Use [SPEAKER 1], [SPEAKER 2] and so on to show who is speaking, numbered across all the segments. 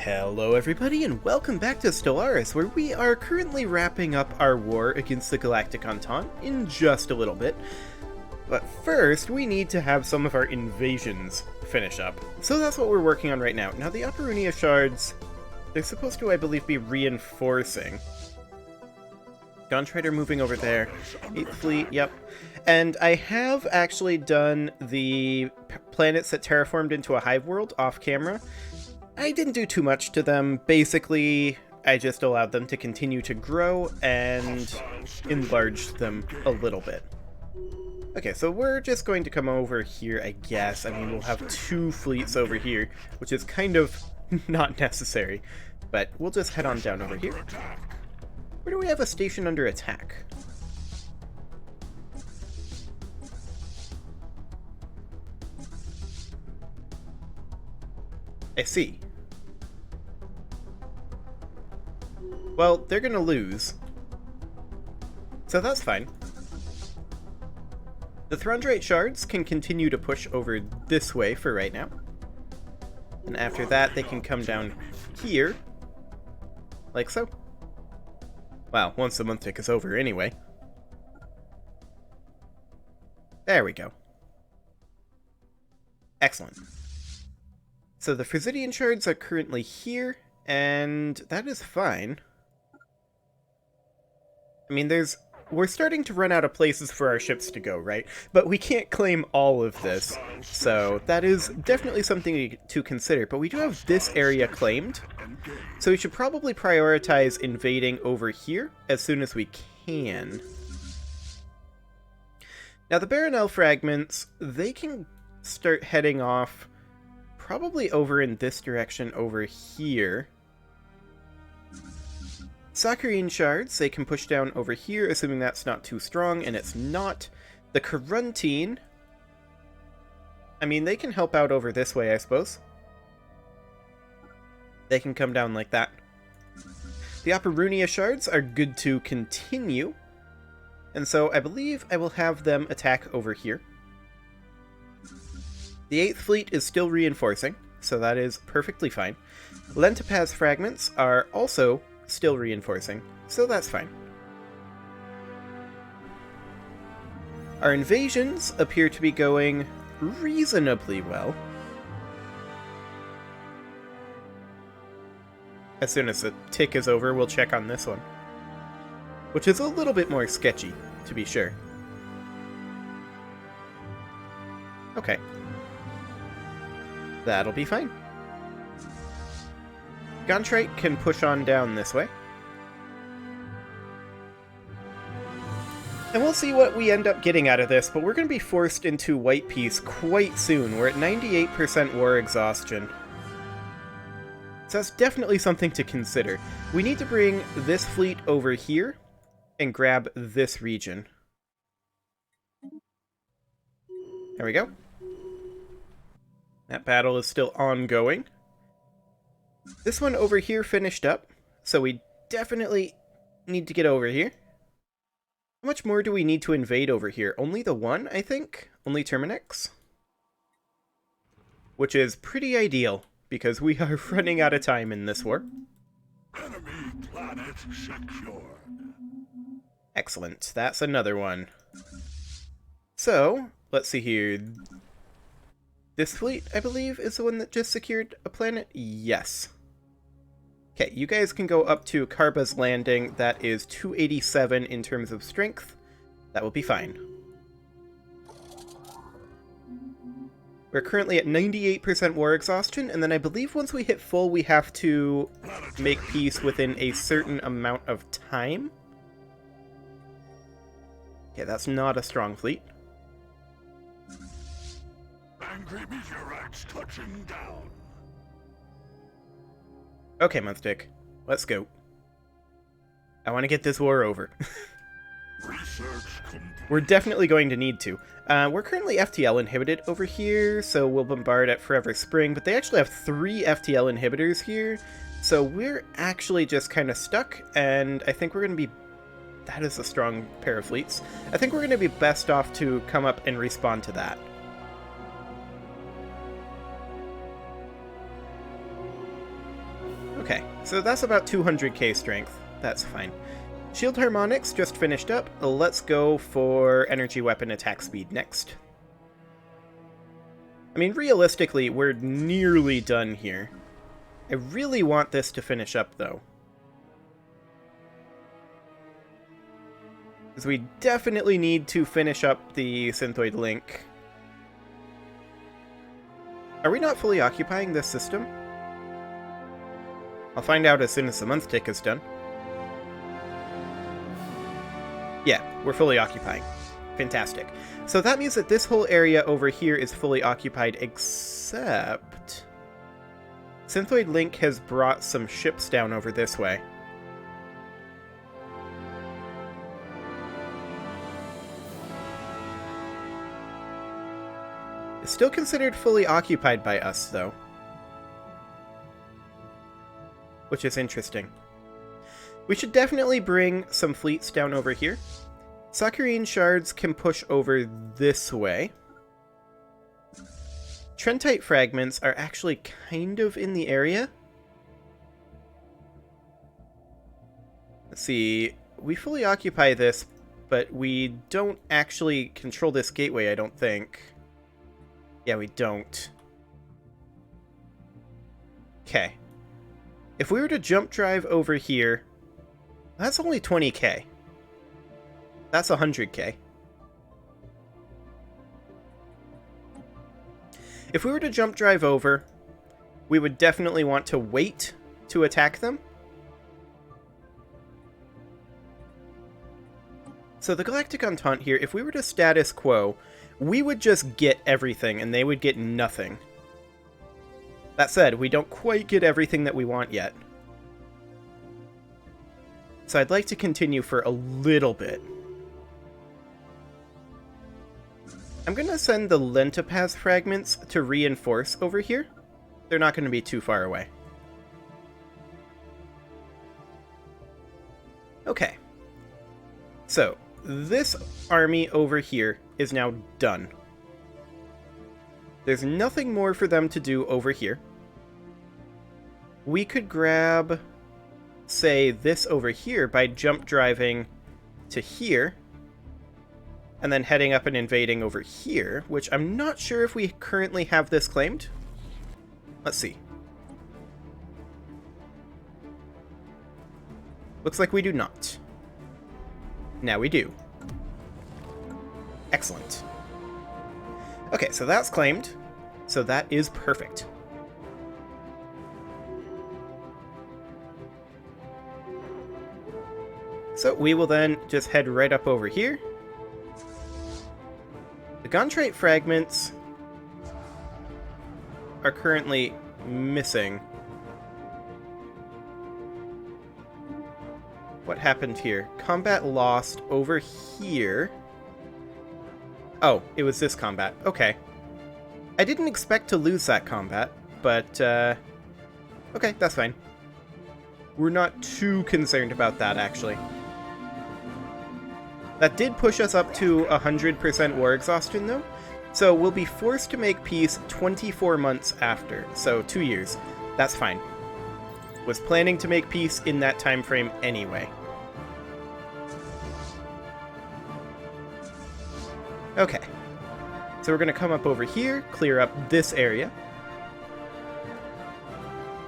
[SPEAKER 1] Hello everybody and welcome back to Stellaris, where we are currently wrapping up our war against the Galactic Entente in just a little bit. But first, we need to have some of our invasions finish up. So that's what we're working on right now. Now the Atraitus shards, they're supposed to, I believe, be reinforcing. Guntrader moving over there. 8th Fleet, yep. And I have actually done the planets that terraformed into a hive world off camera. I didn't do too much to them. Basically, I just allowed them to continue to grow and enlarged them a little bit. Okay, so we're just going to come over here, I guess. I mean, we'll have 2 fleets over here, which is kind of not necessary. But we'll just head on down over here. Where do we have a station under attack? I see. Well, they're gonna lose. So that's fine. The Throndrate shards can continue to push over this way for right now. And after that, they can come down here. Like so. Well, once the month tick is over anyway. There we go. Excellent. So the Frisidian shards are currently here, and that is fine. I mean, we're starting to run out of places for our ships to go, right? But we can't claim all of this, so that is definitely something to consider. But we do have this area claimed, so we should probably prioritize invading over here as soon as we can. Now the Baronel fragments, they can start heading off probably over in this direction over here. Saccharine shards, they can push down over here, assuming that's not too strong, and it's not. The Coruntine, I mean, they can help out over this way, I suppose. They can come down like that. The Operunia shards are good to continue, and so I believe I will have them attack over here. The 8th Fleet is still reinforcing, so that is perfectly fine. Lentipaz fragments are also still reinforcing, so that's fine. Our invasions appear to be going reasonably well. As soon as the tick is over, we'll check on this one, which is a little bit more sketchy, to be sure. Okay. That'll be fine. Gontrite can push on down this way. And we'll see what we end up getting out of this, but we're going to be forced into white peace quite soon. We're at 98% war exhaustion. So that's definitely something to consider. We need to bring this fleet over here and grab this region. There we go. That battle is still ongoing. This one over here finished up, so we definitely need to get over here. How much more do we need to invade over here? Only the one, I think? Only Terminix? Which is pretty ideal, because we are running out of time in this war.
[SPEAKER 2] Enemy planet secured.
[SPEAKER 1] Excellent, that's another one. So, let's see here. This fleet, I believe, is the one that just secured a planet? Yes. Okay, you guys can go up to Karba's Landing. That is 287 in terms of strength. That will be fine. We're currently at 98% war exhaustion, and then I believe once we hit full, we have to make peace within a certain amount of time. Okay, that's not a strong fleet.
[SPEAKER 2] Angry meteorites touching down.
[SPEAKER 1] Okay, Monthstick, let's go. I want to get this war over.
[SPEAKER 2] Research complete.
[SPEAKER 1] We're definitely going to need to. We're currently FTL inhibited over here, so we'll bombard at Forever Spring, but they actually have 3 FTL inhibitors here, so we're actually just kind of stuck, and I think we're going to be... That is a strong pair of fleets. I think we're going to be best off to come up and respond to that. Okay, so that's about 200k strength. That's fine. Shield harmonics just finished up. Let's go for energy weapon attack speed next. I mean, realistically, we're nearly done here. I really want this to finish up, though. Because we definitely need to finish up the Synthoid link. Are we not fully occupying this system? I'll find out as soon as the month tick is done. Yeah, we're fully occupying. Fantastic. So that means that this whole area over here is fully occupied, except... Synthoid Link has brought some ships down over this way. It's still considered fully occupied by us, though. Which is interesting. We should definitely bring some fleets down over here. Saccharine shards can push over this way. Trentite fragments are actually kind of in the area. Let's see. We fully occupy this, but we don't actually control this gateway, I don't think. Yeah, we don't. Okay. If we were to jump drive over here, that's only 20k. That's 100k. If we were to jump drive over, we would definitely want to wait to attack them. So the Galactic Entente here, if we were to status quo, we would just get everything and they would get nothing. That said, we don't quite get everything that we want yet. So I'd like to continue for a little bit. I'm going to send the Lentopaz fragments to reinforce over here. They're not going to be too far away. Okay. So, this army over here is now done. There's nothing more for them to do over here. We could grab, say, this over here by jump driving to here, and then heading up and invading over here, which I'm not sure if we currently have this claimed. Let's see. Looks like we do not. Now we do. Excellent. Okay, so that's claimed. So that is perfect. So we will then just head right up over here. The Gontrite fragments are currently missing. What happened here? Combat lost over here. Oh, it was this combat. Okay. I didn't expect to lose that combat, but, okay, that's fine. We're not too concerned about that, actually. That did push us up to 100% war exhaustion, though, so we'll be forced to make peace 24 months after, so 2 years. That's fine. Was planning to make peace in that time frame anyway. Okay. So we're going to come up over here, clear up this area.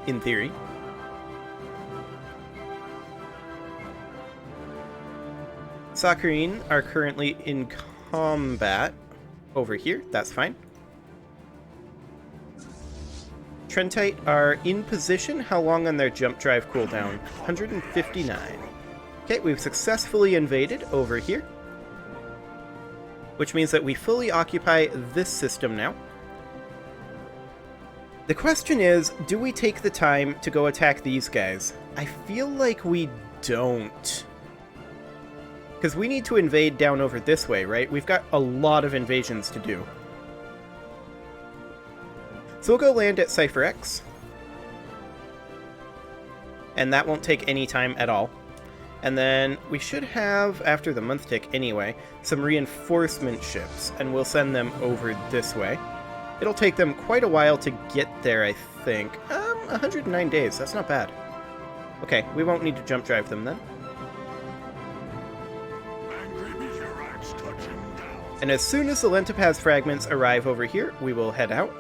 [SPEAKER 1] In theory. Saccharine are currently in combat over here. That's fine. Trentite are in position. How long on their jump drive cooldown? 159. Okay, we've successfully invaded over here. Which means that we fully occupy this system now. The question is, do we take the time to go attack these guys? I feel like we don't. Because we need to invade down over this way, right? We've got a lot of invasions to do. So we'll go land at Cypher X. And that won't take any time at all. And then we should have, after the month tick anyway, some reinforcement ships. And we'll send them over this way. It'll take them quite a while to get there, I think. 109 days, that's not bad. Okay, we won't need to jump drive them then.
[SPEAKER 2] Angry meteorites touching down.
[SPEAKER 1] And as soon as the Lentopaz fragments arrive over here, we will head out.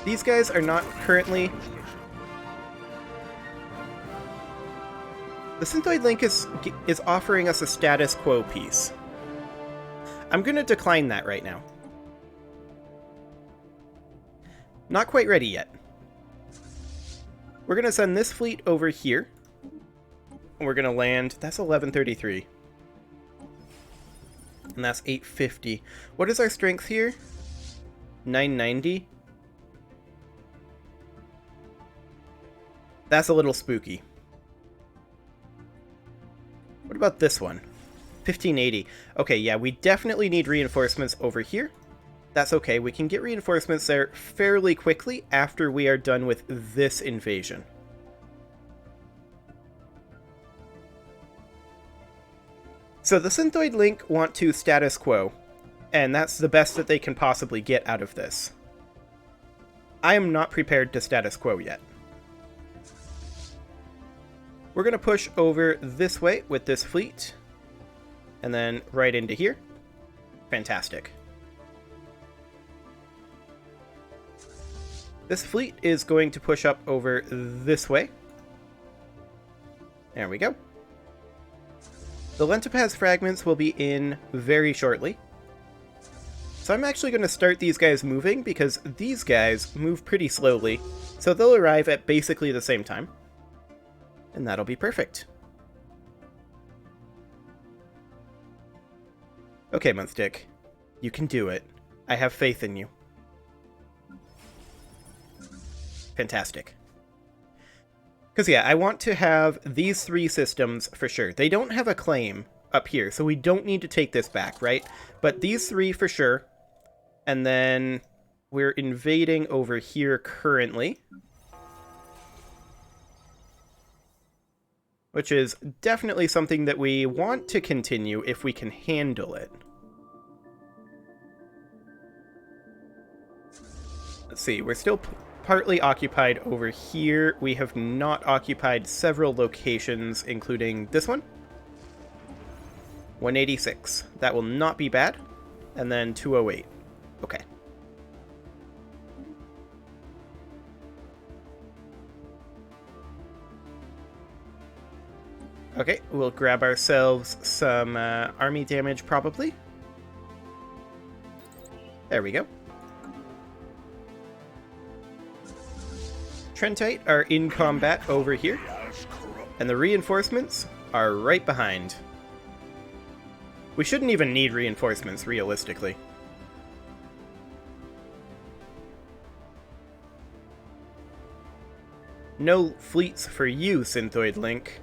[SPEAKER 1] These guys are not currently... The Synthoid Link is offering us a status quo piece. I'm going to decline that right now. Not quite ready yet. We're going to send this fleet over here. And we're going to land... That's 1133. And that's 850. What is our strength here? 990? That's a little spooky. What about this one? 1580. Okay, yeah, we definitely need reinforcements over here. That's okay, we can get reinforcements there fairly quickly after we are done with this invasion. So the Synthoid Link want to status quo, and that's the best that they can possibly get out of this. I am not prepared to status quo yet. We're going to push over this way with this fleet, and then right into here. Fantastic. This fleet is going to push up over this way. There we go. The Lentopaz fragments will be in very shortly. So I'm actually going to start these guys moving, because these guys move pretty slowly, so they'll arrive at basically the same time. And that'll be perfect. Okay, Munstick. You can do it. I have faith in you. Fantastic. Because, yeah, I want to have these three systems for sure. They don't have a claim up here, so we don't need to take this back, right? But these three for sure. And then we're invading over here currently. Which is definitely something that we want to continue if we can handle it. Let's see, we're still partly occupied over here. We have not occupied several locations, including this one. 186. That will not be bad. And then 208. Okay. Okay, we'll grab ourselves some army damage, probably. There we go. Trentite are in combat over here, and the reinforcements are right behind. We shouldn't even need reinforcements, realistically. No fleets for you, Synthoid Link.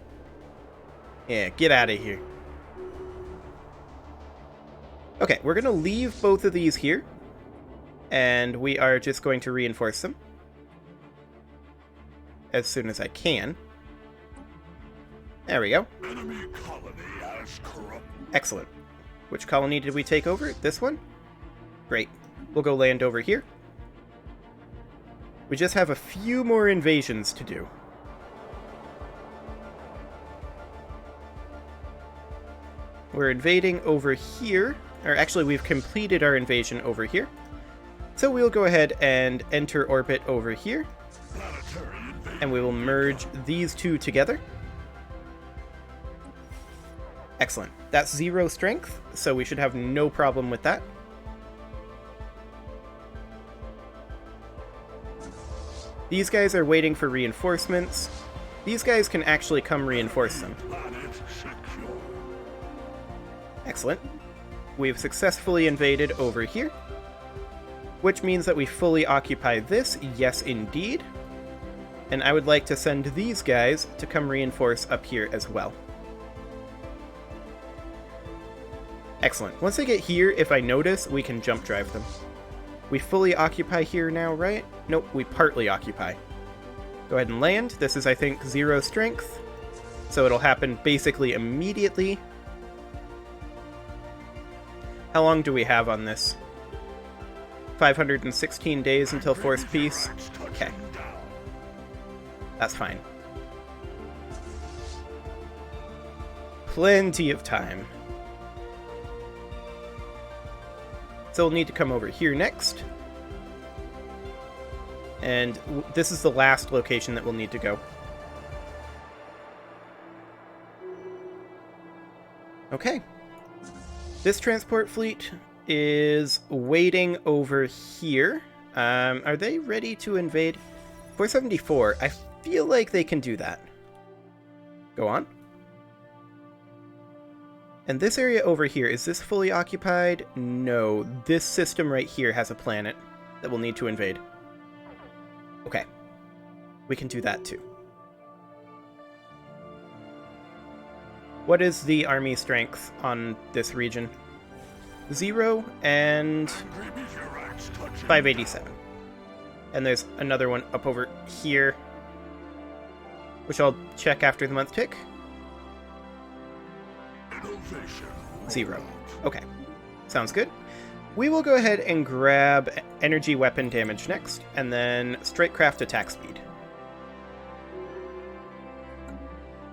[SPEAKER 1] Yeah, get out of here. Okay, we're going to leave both of these here, and we are just going to reinforce them as soon as I can. There we go.
[SPEAKER 2] Enemy colony as corrupt.
[SPEAKER 1] Excellent. Which colony did we take over? This one? Great. We'll go land over here. We just have a few more invasions to do. We're invading over here, or actually we've completed our invasion over here. So we'll go ahead and enter orbit over here, and we will merge these two together. Excellent. That's 0 strength, so we should have no problem with that. These guys are waiting for reinforcements. These guys can actually come reinforce them. Excellent. We've successfully invaded over here, which means that we fully occupy this. Yes, indeed. And I would like to send these guys to come reinforce up here as well. Excellent. Once they get here, if I notice, we can jump drive them. We fully occupy here now, right? Nope, we partly occupy. Go ahead and land. This is, I think, 0 strength, so it'll happen basically immediately. How long do we have on this? 516 days until forced peace. Okay. That's fine. Plenty of time. So we'll need to come over here next. And this is the last location that we'll need to go. Okay. This transport fleet is waiting over here. Are they ready to invade? 474. I feel like they can do that. Go on. And this area over here, is this fully occupied? No. This system right here has a planet that we'll need to invade. Okay. We can do that too. What is the army strength on this region? 0 and 587. And there's another one up over here, which I'll check after the month tick. 0. Okay. Sounds good. We will go ahead and grab energy weapon damage next, and then straightcraft attack speed.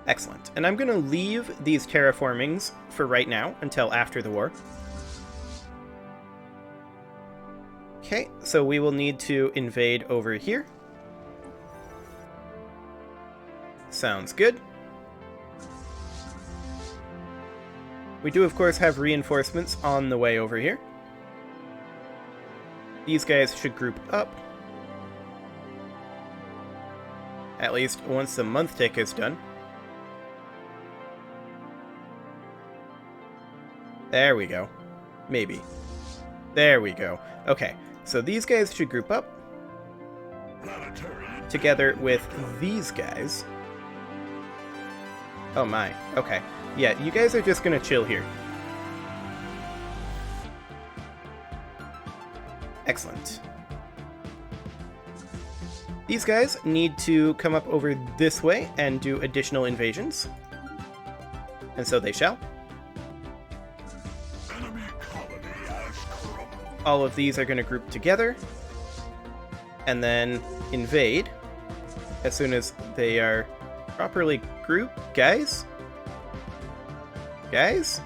[SPEAKER 1] Excellent. And I'm going to leave these terraformings for right now, until after the war. Okay, so we will need to invade over here. Sounds good. We do, of course, have reinforcements on the way over here. These guys should group up. At least once the month tick is done. There we go. Maybe. There we go. Okay, so these guys should group up. Together with these guys. Oh my, okay. Yeah, you guys are just gonna chill here. Excellent. These guys need to come up over this way and do additional invasions. And so they shall. All of these are going to group together and then invade as soon as they are properly grouped. Guys? Guys?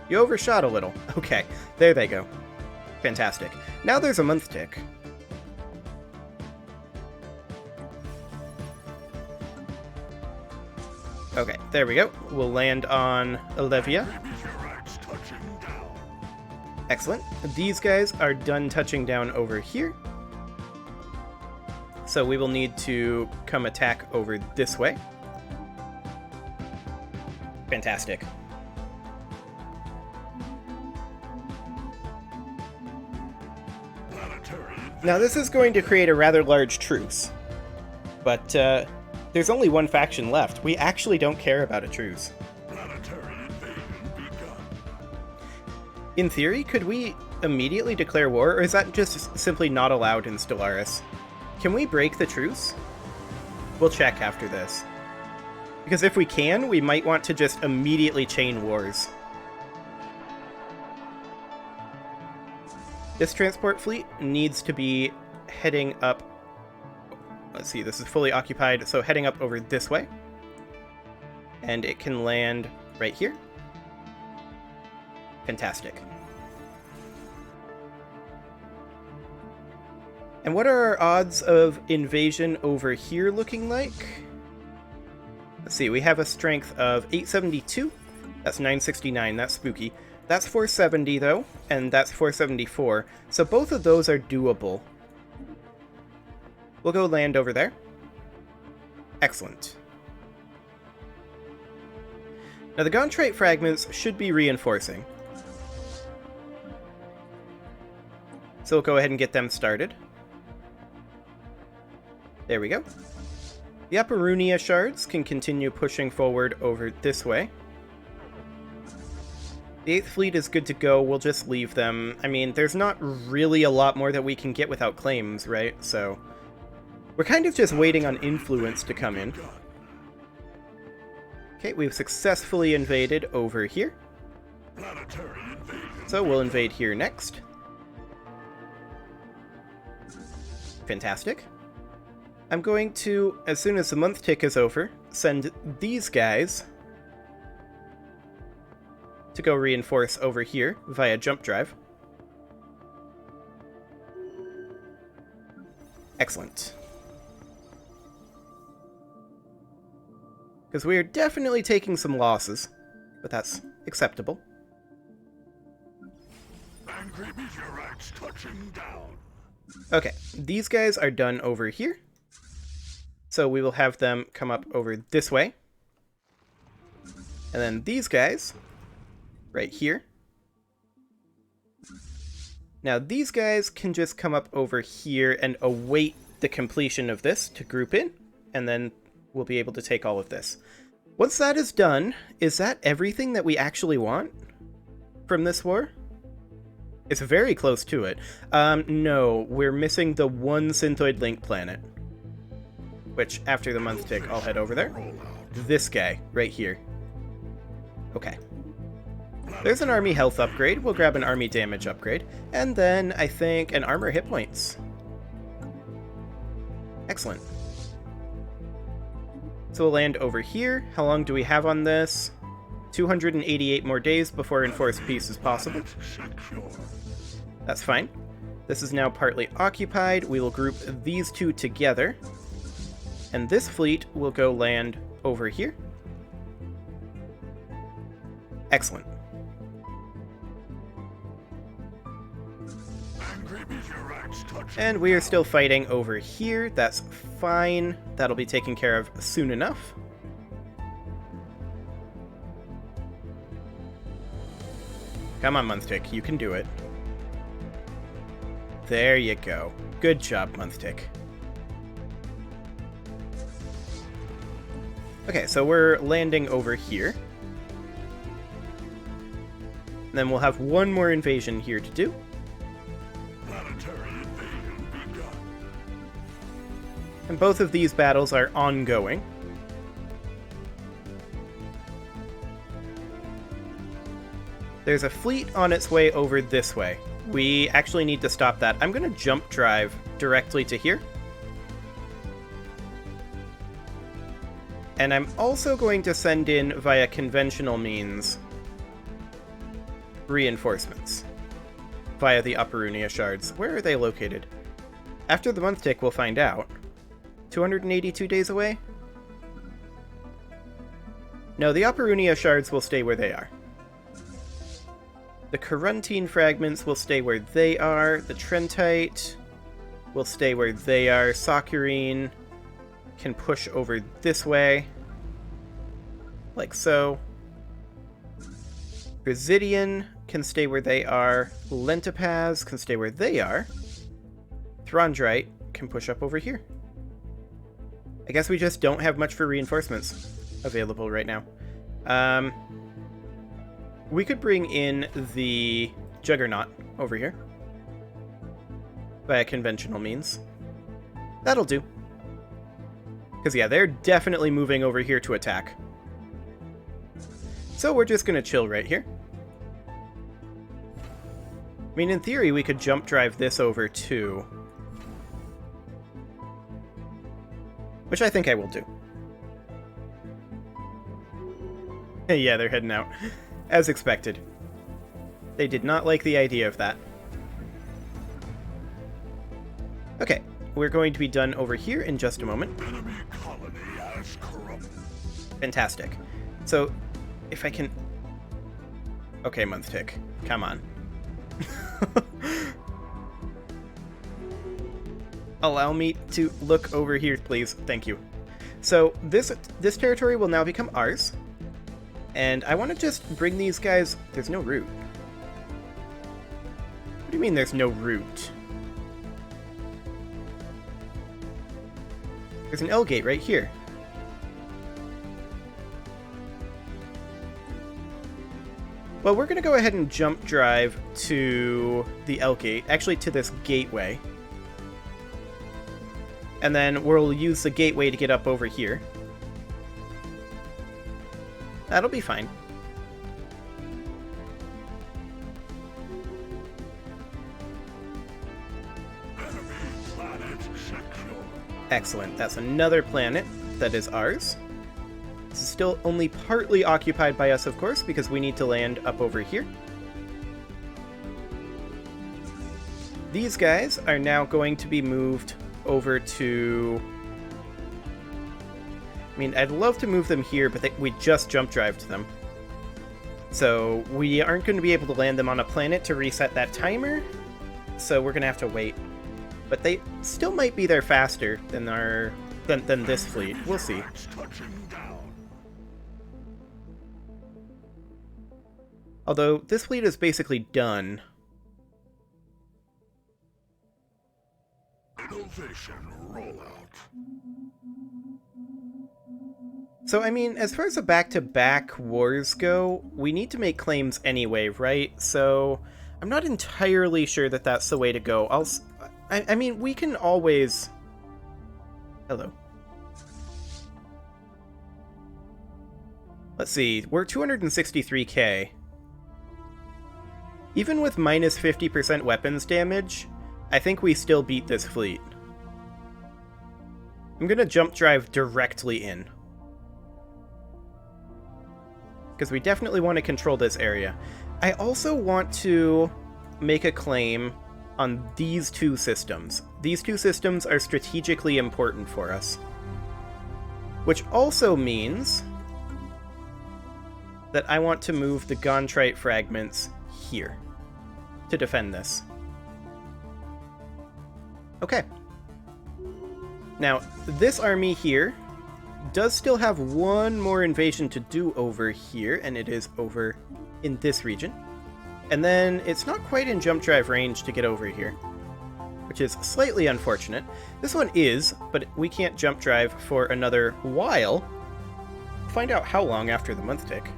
[SPEAKER 1] You overshot a little. Okay, there they go. Fantastic. Now there's a month tick. Okay, there we go. We'll land on Olivia. Excellent. These guys are done touching down over here. So we will need to come attack over this way. Fantastic. Now this is going to create a rather large truce. But there's only one faction left. We actually don't care about a truce. In theory, could we immediately declare war, or is that just simply not allowed in Stellaris? Can we break the truce? We'll check after this. Because if we can, we might want to just immediately chain wars. This transport fleet needs to be heading up... Let's see, this is fully occupied, so heading up over this way. And it can land right here. Fantastic. And what are our odds of invasion over here looking like? Let's see, we have a strength of 872. That's 969, that's spooky. That's 470 though, and that's 474. So both of those are doable. We'll go land over there. Excellent. Now the Gontrite fragments should be reinforcing. So we'll go ahead and get them started. There we go. The Aparunia shards can continue pushing forward over this way. The 8th fleet is good to go, we'll just leave them. I mean, there's not really a lot more that we can get without claims, right? So we're kind of just waiting on influence to come in. Okay, we've successfully invaded over here. So we'll invade here next. Fantastic. I'm going to, as soon as the month tick is over, send these guys to go reinforce over here via jump drive. Excellent. Because we are definitely taking some losses, but that's acceptable.
[SPEAKER 2] Angry meteorites touching down.
[SPEAKER 1] Okay, these guys are done over here. So we will have them come up over this way. And then these guys, right here. Now these guys can just come up over here and await the completion of this to group in, and then we'll be able to take all of this. Once that is done, is that everything that we actually want from this war? It's very close to it. No, we're missing the one Synthoid Link planet. Which, after the month tick, I'll head over there. This guy, right here. Okay. There's an army health upgrade. We'll grab an army damage upgrade. And then, I think, an armor hit points. Excellent. So we'll land over here. How long do we have on this? 288 more days before enforced peace is possible. That's fine. This is now partly occupied. We will group these two together. And this fleet will go land over here. Excellent. And we are still fighting over here. That's fine. That'll be taken care of soon enough. Come on, month tick. You can do it. There you go. Good job, month tick. Okay, so we're landing over here. And then we'll have one more invasion here to do.
[SPEAKER 2] Planetary invasion begun.
[SPEAKER 1] And both of these battles are ongoing. There's a fleet on its way over this way. We actually need to stop that. I'm going to jump drive directly to here. And I'm also going to send in, via conventional means, reinforcements. Via the Upper Unia shards. Where are they located? After the month tick, we'll find out. 282 days away? No, the Upper Unia shards will stay where they are. The Coruntine fragments will stay where they are. The Trentite will stay where they are. Sakurine can push over this way, like so. Presidian can stay where they are. Lentipaz can stay where they are. Throndrite can push up over here. I guess we just don't have much for reinforcements available right now. We could bring in the Juggernaut over here via conventional means. That'll do. Because, yeah, they're definitely moving over here to attack. So we're just going to chill right here. I mean, in theory, we could jump drive this over too. Which I think I will do. Yeah, they're heading out. As expected. They did not like the idea of that. Okay. We're going to be done over here in just a moment.
[SPEAKER 2] Enemy colony as corrupt.
[SPEAKER 1] Fantastic. So, if I can... Okay, month tick. Come on. Allow me to look over here, please. Thank you. So, this territory will now become ours. And I want to just bring these guys... There's no route. What do you mean there's no route? There's an L gate right here. Well, we're going to go ahead and jump drive to the L gate. Actually, to this gateway. And then we'll use the gateway to get up over here. That'll be fine.
[SPEAKER 2] Enemy planet
[SPEAKER 1] Excellent. That's another planet that is ours. This is still only partly occupied by us, of course, because we need to land up over here. These guys are now going to be moved over to... I mean, I'd love to move them here, but we just jump drived them. So we aren't going to be able to land them on a planet to reset that timer, so we're going to have to wait. But they still might be there faster than than this fleet. We'll see. Although, this fleet is basically done.
[SPEAKER 2] Innovation rollout.
[SPEAKER 1] So, I mean, as far as the back-to-back wars go, we need to make claims anyway, right? So, I'm not entirely sure that that's the way to go. I mean, we can always... Hello. Let's see, we're 263k. Even with minus 50% weapons damage, I think we still beat this fleet. I'm gonna jump drive directly in. Because we definitely want to control this area. I also want to make a claim on these two systems. These two systems are strategically important for us. Which also means that I want to move the Gontrite fragments here to defend this. Okay. Now, this army here does still have one more invasion to do over here, and it is over in this region. And then it's not quite in jump drive range to get over here, which is slightly unfortunate. This one is, but we can't jump drive for another while. Find out how long after the month tick.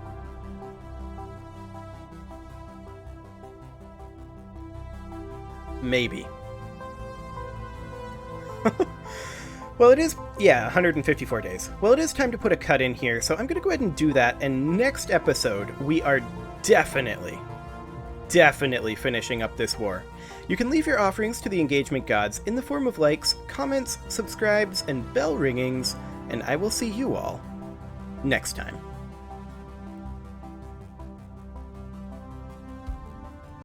[SPEAKER 1] Maybe. Well, it is, yeah, 154 days. Well, it is time to put a cut in here, so I'm going to go ahead and do that, and next episode, we are definitely finishing up this war. You can leave your offerings to the engagement gods in the form of likes, comments, subscribes, and bell ringings, and I will see you all next time.